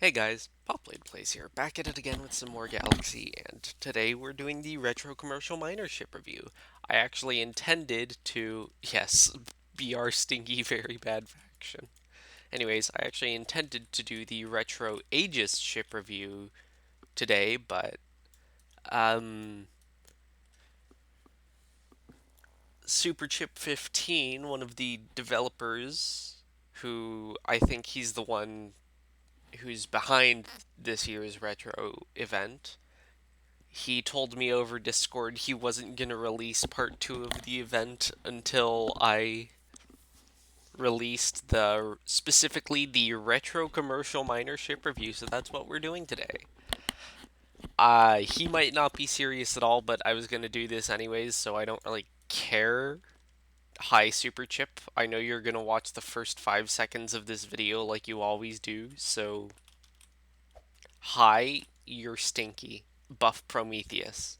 Hey guys, Popblade Plays here, back at it again with some more Galaxy, and today we're doing the Retro Commercial Miner Ship review. I actually intended to, yes, be our stinky, very bad faction. Anyways, I actually intended to do the Retro Aegis ship review today, but, um, Superchip 15, one of the developers, who I think he's the one who's behind this year's retro event, he told me over Discord he wasn't going to release part 2 of the event until I released specifically the retro commercial miner ship review, so that's what we're doing today. He might not be serious at all, but I was going to do this anyways, so I don't really care. Hi, Super Chip. I know you're going to watch the first 5 seconds of this video like you always do, so hi, you're stinky. Buff Prometheus.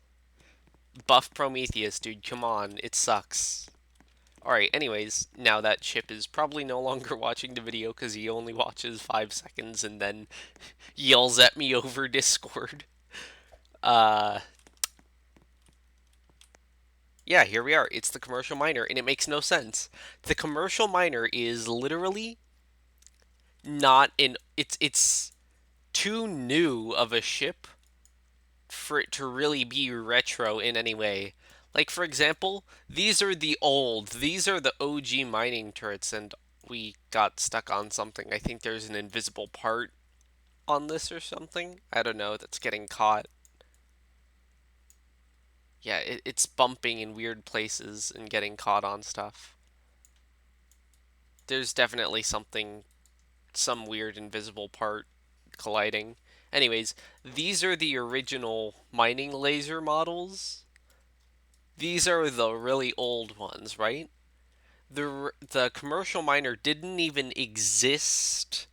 Buff Prometheus, dude, come on, it sucks. Alright, anyways, now that Chip is probably no longer watching the video because he only watches 5 seconds and then yells at me over Discord. Uh, yeah, here we are. It's the commercial miner, and it makes no sense. The commercial miner is literally not in. It's too new of a ship for it to really be retro in any way. Like, for example, these are the OG mining turrets, and we got stuck on something. I think there's an invisible part on this or something. I don't know, that's getting caught. Yeah, it's bumping in weird places and getting caught on stuff. There's definitely some weird invisible part colliding. Anyways, these are the original mining laser models. These are the really old ones, right? The commercial miner didn't even exist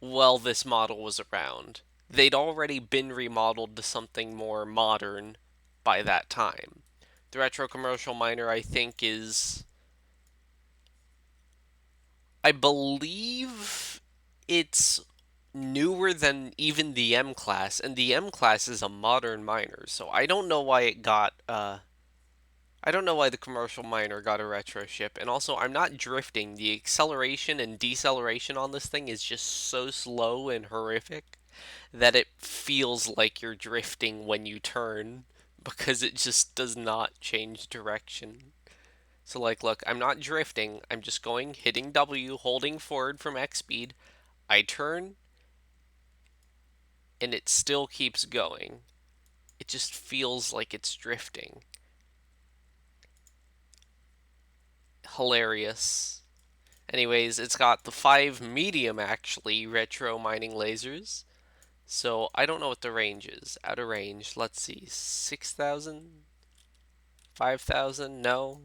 while this model was around. They'd already been remodeled to something more modern by that time. The retro commercial miner, I think, I believe it's newer than even the M class, and the M class is a modern miner, so I don't know why the commercial miner got a retro ship, and also I'm not drifting. The acceleration and deceleration on this thing is just so slow and horrific that it feels like you're drifting when you turn because it just does not change direction. So like, look, I'm not drifting. I'm just going, hitting W, holding forward from X speed. I turn, and it still keeps going. It just feels like it's drifting. Hilarious. Anyways, it's got the 5 medium, actually, retro mining lasers. So I don't know what the range is. Out of range, let's see, 6,000? 5,000? No.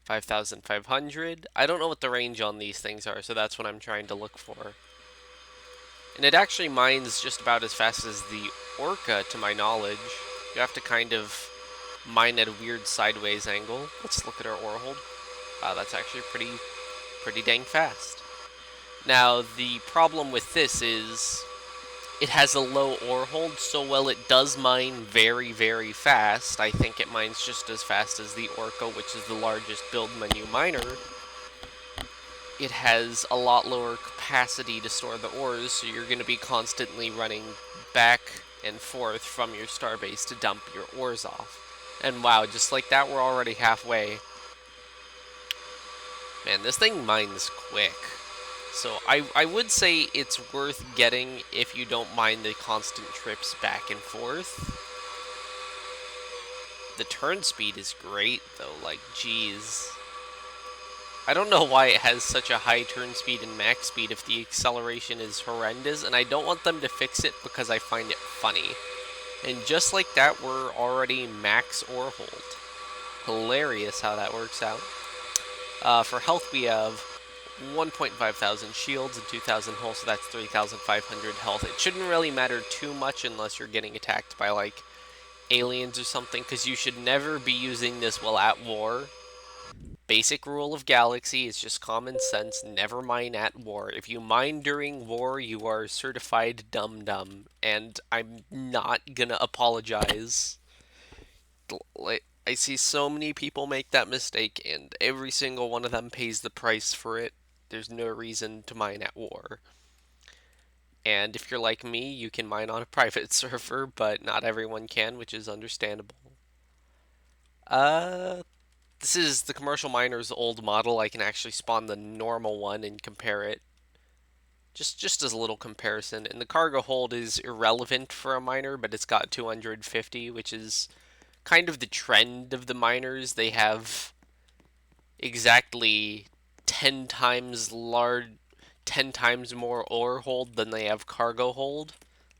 5,500? I don't know what the range on these things are, so that's what I'm trying to look for. And it actually mines just about as fast as the Orca, to my knowledge. You have to kind of mine at a weird sideways angle. Let's look at our ore hold. That's actually pretty dang fast. Now, the problem with this is it has a low ore hold, so while it does mine very, very fast, I think it mines just as fast as the Orca, which is the largest build menu miner. It has a lot lower capacity to store the ores, so you're going to be constantly running back and forth from your starbase to dump your ores off. And wow, just like that, we're already halfway. Man, this thing mines quick. So I would say it's worth getting if you don't mind the constant trips back and forth. The turn speed is great, though, like, geez. I don't know why it has such a high turn speed and max speed if the acceleration is horrendous, and I don't want them to fix it because I find it funny. And just like that, we're already max ore hold. Hilarious how that works out. For health, we have 1.5 thousand shields and 2,000 hull, so that's 3,500 health. It shouldn't really matter too much unless you're getting attacked by, like, aliens or something, because you should never be using this while at war. Basic rule of Galaxy is just common sense, never mine at war. If you mine during war, you are certified dum-dum, and I'm not gonna apologize. Like, I see so many people make that mistake, and every single one of them pays the price for it. There's no reason to mine at war. And if you're like me, you can mine on a private server, but not everyone can, which is understandable. Uh, this is the commercial miner's old model. I can actually spawn the normal one and compare it. Just as a little comparison. And the cargo hold is irrelevant for a miner, but it's got 250, which is kind of the trend of the miners. They have exactly 10 times large 10 times more ore hold than they have cargo hold.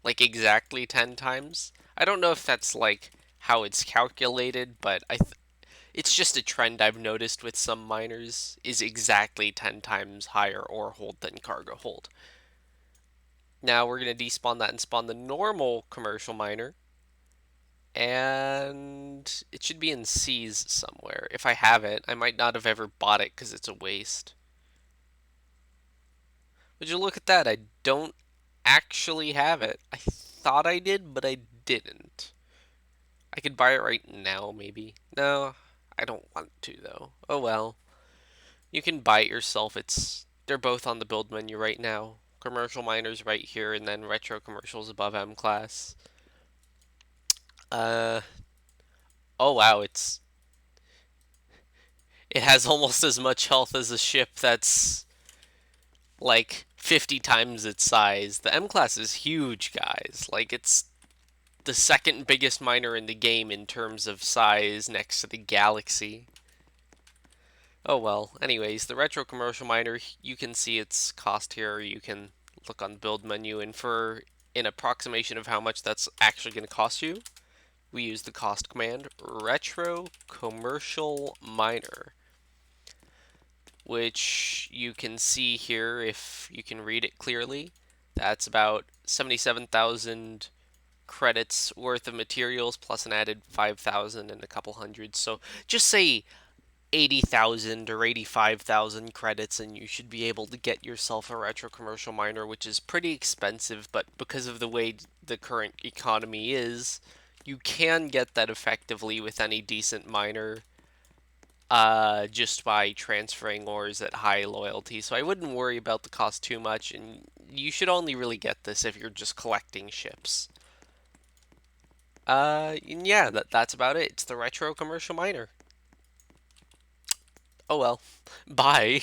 Like exactly 10 times. I don't know if that's like how it's calculated, but it's just a trend I've noticed with some miners is exactly 10 times higher ore hold than cargo hold. Now we're going to despawn that and spawn the normal commercial miner. And it should be in C's somewhere. If I have it, I might not have ever bought it because it's a waste. Would you look at that? I don't actually have it. I thought I did, but I didn't. I could buy it right now, maybe. No, I don't want to, though. Oh well. You can buy it yourself. They're both on the build menu right now. Commercial miners right here, and then retro commercials above M class. Uh, oh wow, it has almost as much health as a ship that's like 50 times its size. The M class is huge, guys. Like it's the second biggest miner in the game in terms of size next to the Galaxy. Oh well, anyways, the retro commercial miner, you can see its cost here. You can look on the build menu, and for an approximation of how much that's actually going to cost you, we use the cost command retro commercial miner, which you can see here if you can read it clearly. That's about 77,000 credits worth of materials plus an added 5,000 and a couple hundred. So just say 80,000 or 85,000 credits and you should be able to get yourself a retro commercial miner, which is pretty expensive, but because of the way the current economy is, you can get that effectively with any decent miner just by transferring ores at high loyalty. So I wouldn't worry about the cost too much, and you should only really get this if you're just collecting ships. And yeah, that's about it. It's the retro commercial miner. Oh well. Bye.